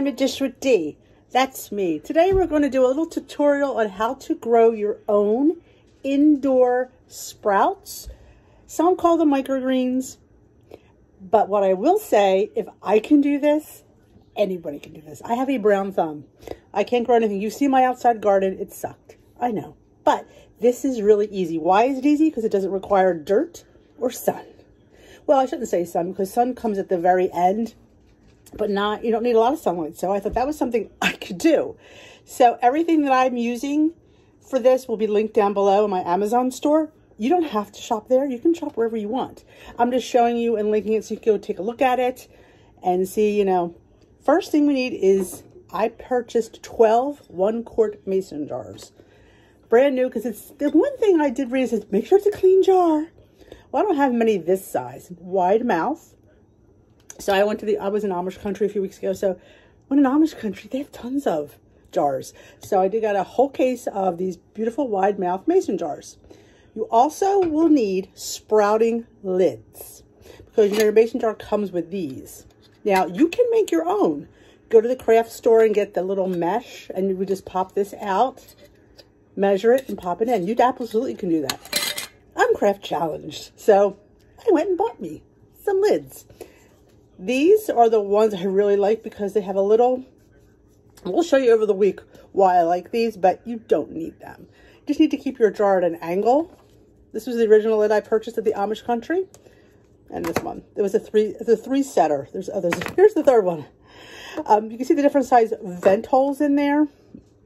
I'm a Dish with D. That's me. Today we're going to do a little tutorial on how to grow your own indoor sprouts. Some call them microgreens. But what I will say, if I can do this, anybody can do this. I have a brown thumb. I can't grow anything. You see my outside garden, it sucked. I know. But this is really easy. Why is it easy? Because it doesn't require dirt or sun. Well, I shouldn't say sun, because sun comes at the very end, but you don't need a lot of sunlight. So I thought that was something I could do. So everything that I'm using for this will be linked down below in my Amazon store. You don't have to shop there. You can shop wherever you want. I'm just showing you and linking it so you can go take a look at it and see, first thing we need is I purchased 12 1-quart mason jars. Brand new, because it's the one thing I did read is make sure it's a clean jar. Well, I don't have many this size. Wide mouth. So I was in Amish country a few weeks ago. So when in Amish country, they have tons of jars. So I got a whole case of these beautiful wide mouth mason jars. You also will need sprouting lids, because your mason jar comes with these. Now you can make your own. Go to the craft store and get the little mesh, and you would just pop this out, measure it, and pop it in. You absolutely can do that. I'm craft challenged, so I went and bought me some lids. These are the ones I really like because they have a little, we'll show you over the week why I like these, but you don't need them. You just need to keep your jar at an angle. This was the original lid I purchased at the Amish country. And this one, it was a three setter. There's others. Here's the third one. You can see the different size vent holes in there.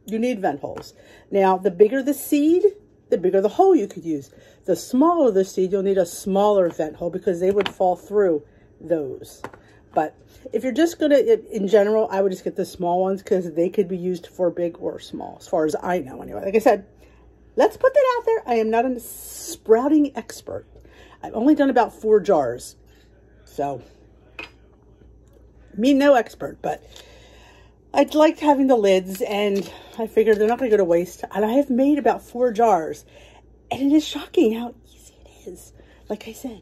You need vent holes. Now, the bigger the seed, the bigger the hole you could use. The smaller the seed, you'll need a smaller vent hole because they would fall through those. But if you're just going to, in general, I would just get the small ones because they could be used for big or small, as far as I know anyway. Like I said, let's put that out there. I am not a sprouting expert. I've only done about 4 jars. So, me no expert, but I liked having the lids, and I figured they're not going to go to waste. And I have made about 4 jars, and it is shocking how easy it is. Like I said,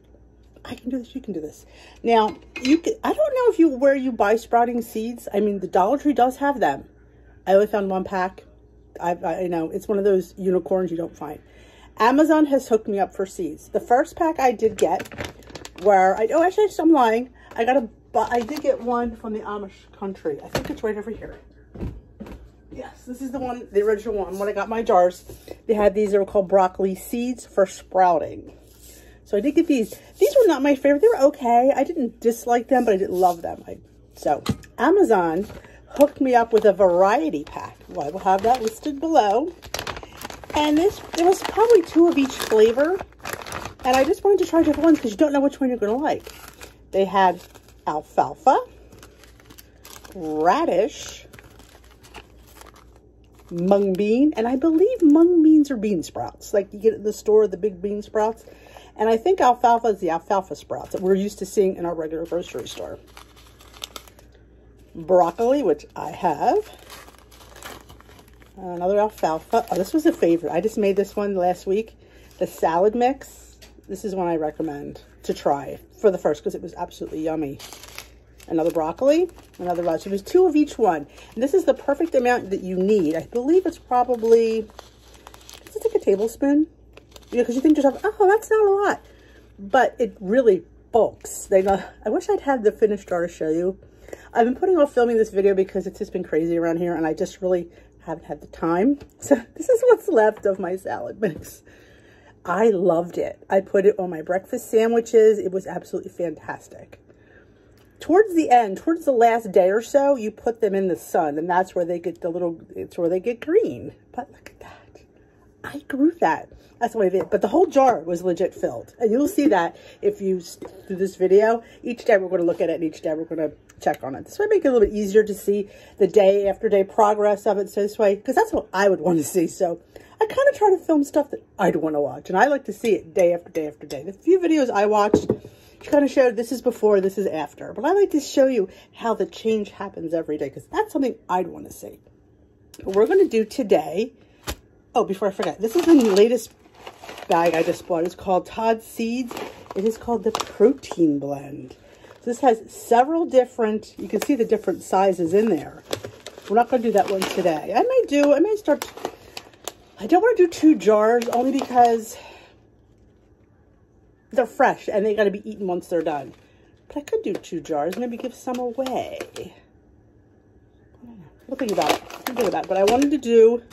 I can do this, you can do this. Now, I don't know where you buy sprouting seeds. I mean, the Dollar Tree does have them. I only found 1 pack. I know, it's one of those unicorns you don't find. Amazon has hooked me up for seeds. The first pack I did get, actually, I'm lying. I did get one from the Amish country. I think it's right over here. Yes, this is the one, the original one. When I got my jars, they had these. They were called broccoli seeds for sprouting. So I did get these. These were not my favorite. They were okay. I didn't dislike them, but I didn't love them. So Amazon hooked me up with a variety pack. Well, I will have that listed below. And there was probably 2 of each flavor. And I just wanted to try different ones because you don't know which one you're going to like. They had alfalfa, radish, mung bean, and I believe mung beans are bean sprouts. Like you get at the store, the big bean sprouts. And I think alfalfa is the alfalfa sprouts that we're used to seeing in our regular grocery store. Broccoli, which I have. Another alfalfa. Oh, this was a favorite. I just made this one last week. The salad mix. This is one I recommend to try for the first because it was absolutely yummy. Another broccoli. Another radish. So there's 2 of each one. And this is the perfect amount that you need. I believe it's probably, is it like a tablespoon? Because you think to yourself, oh, that's not a lot. But it really bulks. I wish I'd had the finished jar to show you. I've been putting off filming this video because it's just been crazy around here and I just really haven't had the time. So this is what's left of my salad mix. I loved it. I put it on my breakfast sandwiches. It was absolutely fantastic. Towards the end, towards the last day or so, you put them in the sun and that's where they get it's where they get green. But look at that. I grew that. That's the way I did. But the whole jar was legit filled. And you'll see that if you do this video. Each day we're going to look at it and each day we're going to check on it. This way make it a little bit easier to see the day after day progress of it. So this way, because that's what I would want to see. So I kind of try to film stuff that I'd want to watch. And I like to see it day after day after day. The few videos I watched kind of showed this is before, this is after. But I like to show you how the change happens every day because that's something I'd want to see. What we're going to do today, oh, before I forget, this is the latest bag I just bought. It's called Todd Seeds. It is called the Protein Blend. So this has several different, you can see the different sizes in there. We're not going to do that one today. I don't want to do 2 jars only because they're fresh and they got to be eaten once they're done. But I could do 2 jars, maybe give some away. I don't know. We'll think about it. But I wanted to do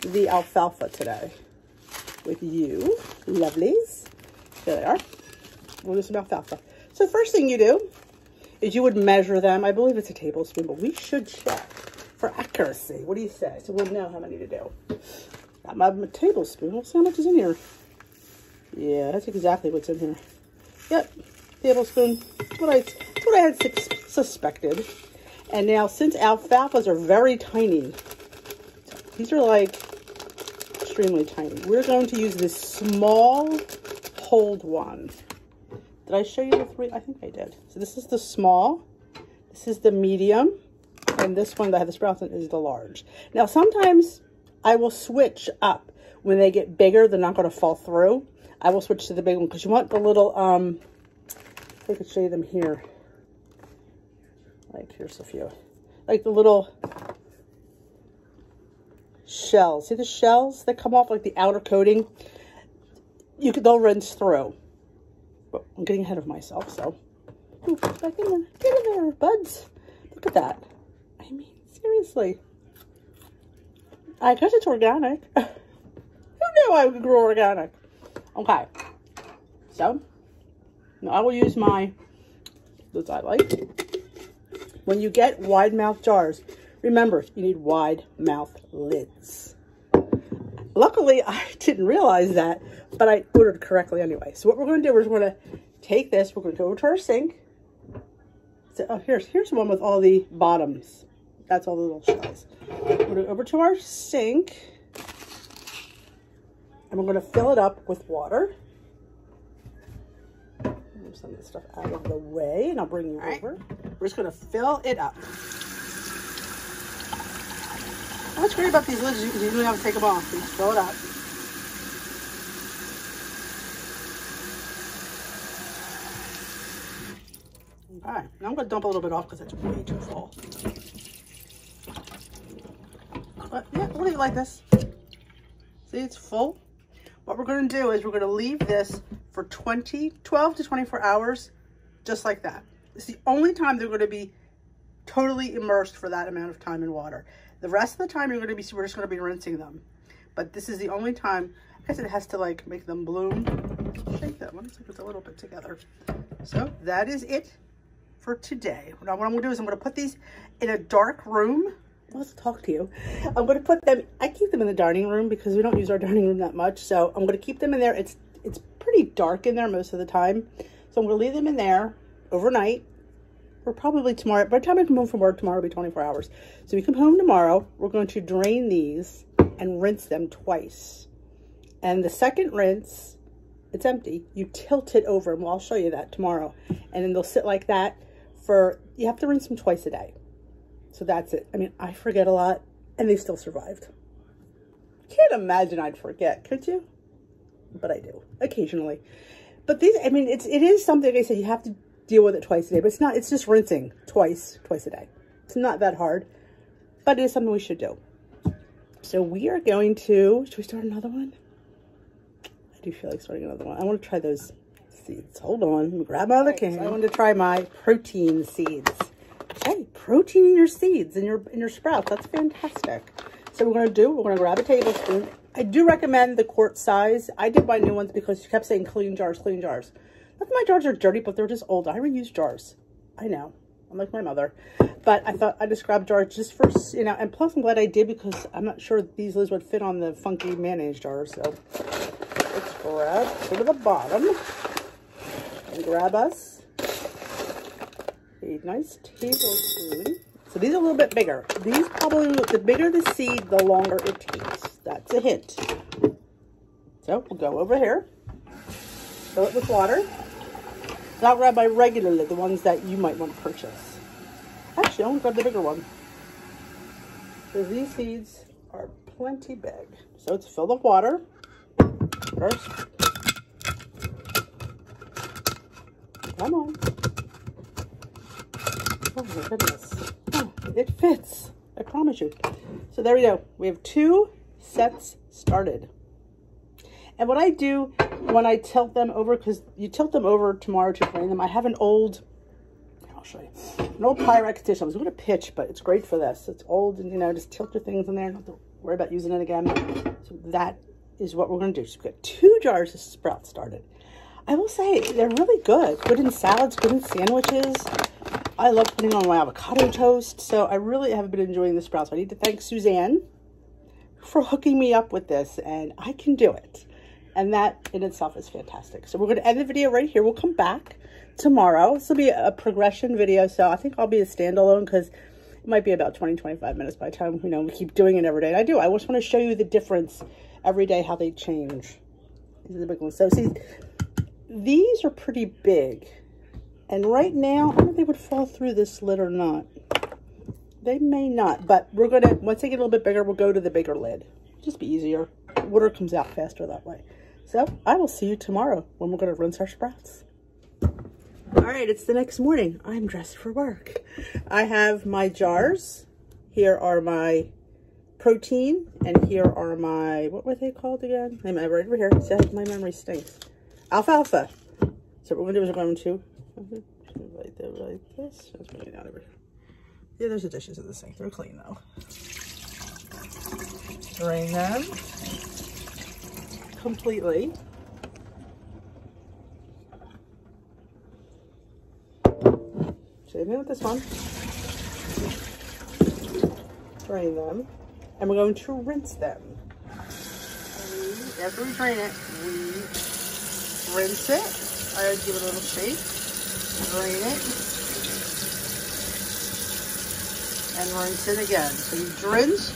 the alfalfa today with you, lovelies. There they are. We'll do some alfalfa. So the first thing you do is you would measure them. I believe it's a tablespoon, but we should check for accuracy. What do you say? So we'll know how many to do. Got my tablespoon. Let's see how much is in here. Yeah, that's exactly what's in here. Yep, tablespoon. That's what I had suspected. And now, since alfalfas are very tiny, these are like extremely tiny, we're going to use this small hold one. Did I show you the 3? I think I did. So this is the small, this is the medium, and this one that I have the sprouts in is the large. Now, sometimes I will switch up when they get bigger. They're not going to fall through. I will switch to the big one because you want the little, I could show you them here. Like, here's a few. Like the little shells. See the shells that come off, like the outer coating? They'll rinse through. But I'm getting ahead of myself, so. Ooh, back in there. Get in there, buds. Look at that. I mean, seriously. I guess it's organic. Who knew I would grow organic? Okay. So, now I will use those I like. When you get wide mouth jars, remember, you need wide mouth lids. Luckily, I didn't realize that, but I ordered correctly anyway. So what we're going to do is we're going to take this, we're going to go over to our sink. So, oh, here's one with all the bottoms. That's all the little shells. We're going to go over to our sink, and we're going to fill it up with water. Move some of this stuff out of the way, and I'll bring you over. We're just going to fill it up. What's great about these lids is you don't have to take them off. You just fill it up. Okay, now I'm going to dump a little bit off because it's way too full. But yeah, we'll leave it like this. See, it's full. What we're going to do is we're going to leave this for 12 to 24 hours, just like that. It's the only time they're going to be totally immersed for that amount of time in water. The rest of the time we're just going to be rinsing them. But this is the only time, I guess it has to like make them bloom. Shake that one, it's a little bit together. So that is it for today. Now what I'm going to do is I'm going to put these in a dark room. Let's talk to you. I'm going to put them, I keep them in the dining room because we don't use our dining room that much. So I'm going to keep them in there. It's pretty dark in there most of the time. So I'm going to leave them in there overnight. Or probably tomorrow. By the time I come home from work tomorrow, it'll be 24 hours. So we come home tomorrow, we're going to drain these and rinse them twice. And the second rinse, it's empty. You tilt it over, and I'll show you that tomorrow. And then they'll sit like that for, you have to rinse them twice a day. So that's it. I mean, I forget a lot, and they still survived. Can't imagine I'd forget, could you? But I do, occasionally. But these, I mean, it is something, like I said, you have to deal with it twice a day, but it's just rinsing twice a day. It's not that hard, but it is something we should do. So we are going to, should we start another one? I do feel like starting another one. I want to try those seeds. Hold on, let me grab my other can. So I want to try my protein seeds. Hey, protein in your seeds, in your sprouts. That's fantastic. So we're going to grab a tablespoon. I do recommend the quart size. I did buy new ones because she kept saying clean jars, clean jars. Not that my jars are dirty, but they're just old. I reuse jars. I know. I'm like my mother. But I thought I'd just grab jars just for, you know, and plus I'm glad I did because I'm not sure these lids would fit on the funky mayonnaise jar. So let's grab, go to the bottom and grab us a nice tablespoon. So these are a little bit bigger. These probably, the bigger the seed, the longer it takes. That's a hint. So we'll go over here, fill it with water. And I'll grab my regular lid, the ones that you might want to purchase. Actually, I'm going to grab the bigger one. Because these seeds are plenty big. So it's filled with water first. Come on. Oh my goodness. Oh, it fits. I promise you. So there we go. We have 2 sets started. And what I do when I tilt them over, because you tilt them over tomorrow to drain them, I have an old, I'll show you, an old Pyrex dish. I was going to pitch, but it's great for this. It's old, and you know, just tilt your things in there. Not to worry about using it again. So that is what we're going to do. So we've got 2 jars of sprouts started. I will say they're really good. Good in salads, good in sandwiches. I love putting on my avocado toast. So I really have been enjoying the sprouts. I need to thank Suzanne for hooking me up with this, and I can do it. And that in itself is fantastic. So we're going to end the video right here. We'll come back tomorrow. This will be a progression video. So I think I'll be a standalone because it might be about 20-25 minutes by the time, you know, we keep doing it every day. And I do. I just want to show you the difference every day, how they change. These are the big ones. So see, these are pretty big. And right now, I don't know if they would fall through this lid or not. They may not. But we're going to, once they get a little bit bigger, we'll go to the bigger lid. Just be easier. Water comes out faster that way. So I will see you tomorrow when we're going to rinse our sprouts. All right, it's the next morning. I'm dressed for work. I have my jars. Here are my protein, and here are my, what were they called again? I'm right over here. See, my memory stinks. Alfalfa. So what we're going to do is we're going to like this. Let's bring it down over here. Yeah, there's the dishes in the sink. They're clean though. Drain them completely. Same thing with this one. Drain them. And we're going to rinse them. After we drain it, we rinse it. I always give it a little shake. Drain it. And rinse it again. So you rinse,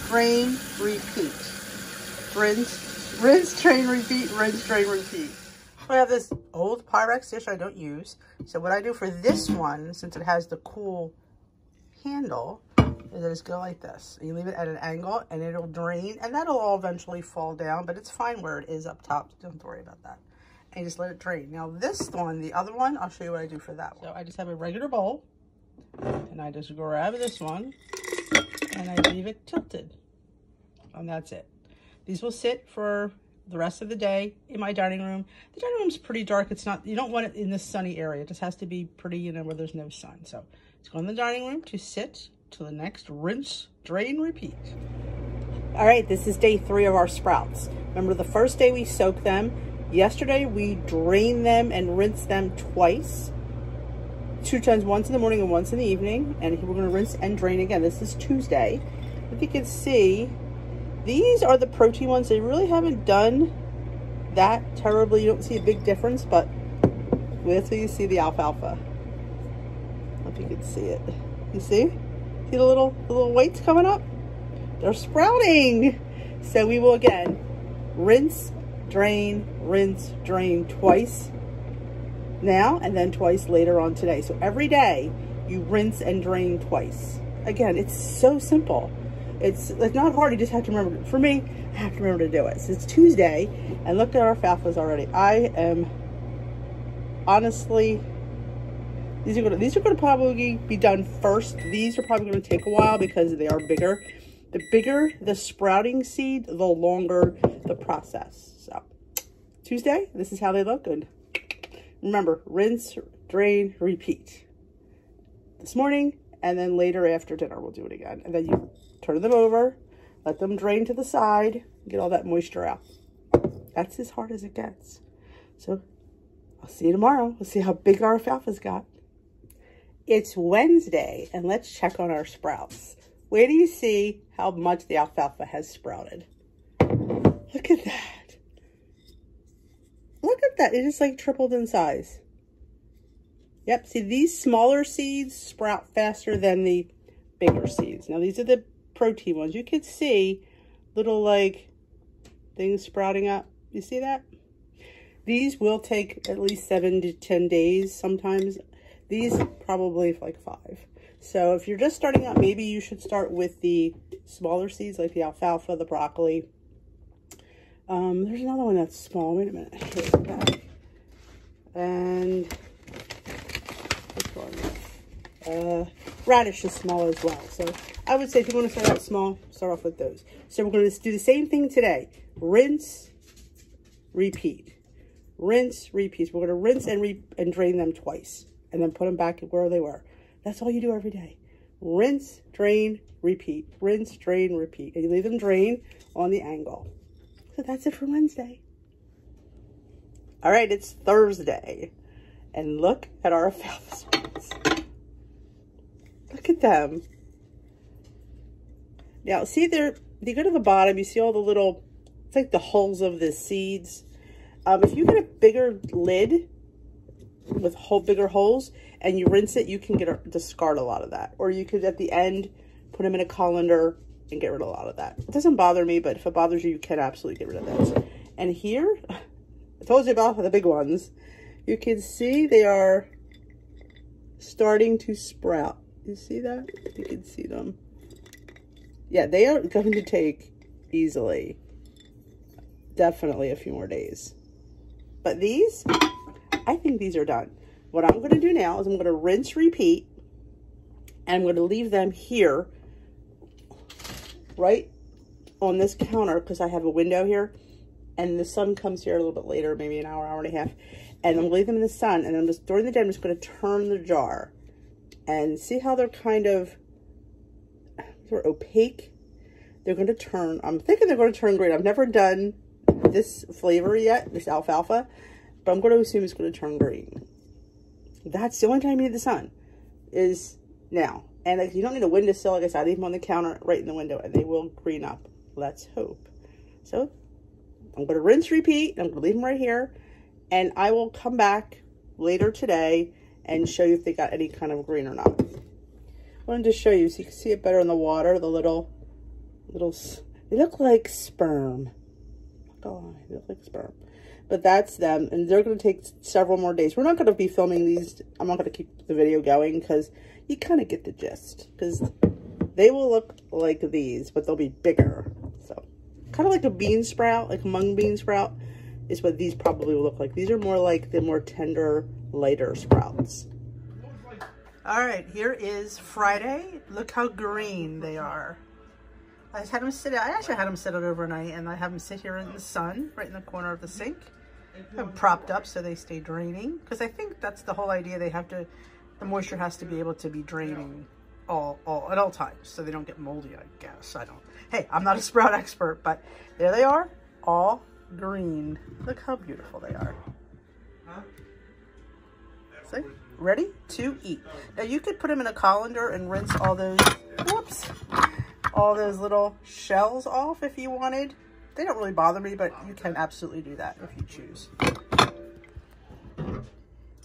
drain, repeat. Rinse, drain, repeat, rinse, drain, repeat. I have this old Pyrex dish I don't use. So what I do for this one, since it has the cool handle, is I just go like this. You leave it at an angle and it'll drain, and that'll all eventually fall down, but it's fine where it is up top. So don't have to worry about that. And you just let it drain. Now this one, the other one, I'll show you what I do for that one. So I just have a regular bowl, and I just grab this one and I leave it tilted. And that's it. These will sit for the rest of the day in my dining room. The dining room's pretty dark. It's not, you don't want it in this sunny area. It just has to be pretty, you know, where there's no sun. So it's going in the dining room to sit till the next rinse, drain, repeat. All right, this is day 3 of our sprouts. Remember the first day we soaked them. Yesterday we drained them and rinsed them twice. 2 times, once in the morning and once in the evening. And we're going to rinse and drain again. This is Tuesday. If you can see, these are the protein ones. They really haven't done that terribly. You don't see a big difference, but wait till you see the alfalfa. I don't know if you can see it. You see? See the little whites coming up? They're sprouting. So we will again rinse, drain twice now, and then twice later on today. So every day you rinse and drain twice. Again, it's so simple. It's like not hard. You just have to remember. For me, I have to remember to do it. So it's Tuesday, and look at our alfalfas already. I am honestly, these are going to probably be done first. These are probably going to take a while because they are bigger. The bigger the sprouting seed, the longer the process. So Tuesday, this is how they look. And remember, rinse, drain, repeat. This morning, and then later after dinner, we'll do it again. And then you turn them over, let them drain to the side, get all that moisture out. That's as hard as it gets. So I'll see you tomorrow. We'll see how big our alfalfa's got. It's Wednesday, and let's check on our sprouts. Where do you see how much the alfalfa has sprouted? Look at that. Look at that. It is like tripled in size. Yep. See, these smaller seeds sprout faster than the bigger seeds. Now, these are the protein ones. You can see little like things sprouting up. You see that? These will take at least 7 to 10 days sometimes. These probably like 5. So if you're just starting out, maybe you should start with the smaller seeds like the alfalfa, the broccoli. There's another one that's small. Wait a minute. Here's that. And this one. Radish is small as well. So I would say if you want to start out small, start off with those. So we're going to do the same thing today. Rinse, repeat. Rinse, repeat. We're going to rinse and drain them twice. And then put them back where they were. That's all you do every day. Rinse, drain, repeat. Rinse, drain, repeat. And you leave them drain on the angle. So that's it for Wednesday. All right, it's Thursday. And look at our alfalfa sprouts. Look at them. Now, see, if you go to the bottom, you see all the little, it's like the hulls of the seeds. If you get a bigger lid with bigger holes and you rinse it, you can discard a lot of that. Or you could, at the end, put them in a colander and get rid of a lot of that. It doesn't bother me, but if it bothers you, you can absolutely get rid of those. And here, I told you about the big ones. You can see they are starting to sprout. You see that? You can see them. Yeah, they are going to take easily, definitely a few more days. But these, I think these are done. What I'm going to do now is I'm going to rinse, repeat, and I'm going to leave them here, right on this counter, because I have a window here, and the sun comes here a little bit later, maybe an hour, hour and a half, and I'm going to leave them in the sun, and during the day, I'm just going to turn the jar, and see how they're kind of, they're opaque. They're going to turn, I'm thinking they're going to turn green. I've never done this flavor yet, this alfalfa, but I'm going to assume it's going to turn green. That's the only time you need the sun, is now. And if you don't need a windowsill, like I said, I leave them on the counter right in the window, and they will green up. Let's hope. So I'm going to rinse, repeat, and I'm going to leave them right here, and I will come back later today and show you if they got any kind of green or not. I wanted to show you so you can see it better in the water. The little, they look like sperm. Oh, they look like sperm. But that's them, and they're going to take several more days. We're not going to be filming these. I'm not going to keep the video going because you kind of get the gist. Because they will look like these, but they'll be bigger. So, kind of like a bean sprout, like a mung bean sprout, is what these probably will look like. These are more like the more tender, lighter sprouts. All right, here is Friday. Look how green they are. I just had them sit out. I actually had them sit out overnight, and I have them sit here in the sun, right in the corner of the sink. I'm propped up so they stay draining, because I think that's the whole idea. They have to, the moisture has to be able to be draining at all times, so they don't get moldy, I guess. I don't. Hey, I'm not a sprout expert, but there they are, all green. Look how beautiful they are. See? Ready to eat. Now you could put them in a colander and rinse all those, whoops, all those little shells off if you wanted. They don't really bother me, but you can absolutely do that if you choose.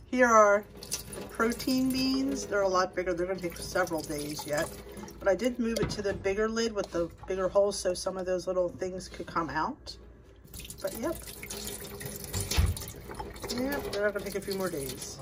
Here are the protein beans. They're a lot bigger. They're going to take several days yet. But I did move it to the bigger lid with the bigger holes so some of those little things could come out. But yep. Yep, they're not going to take a few more days.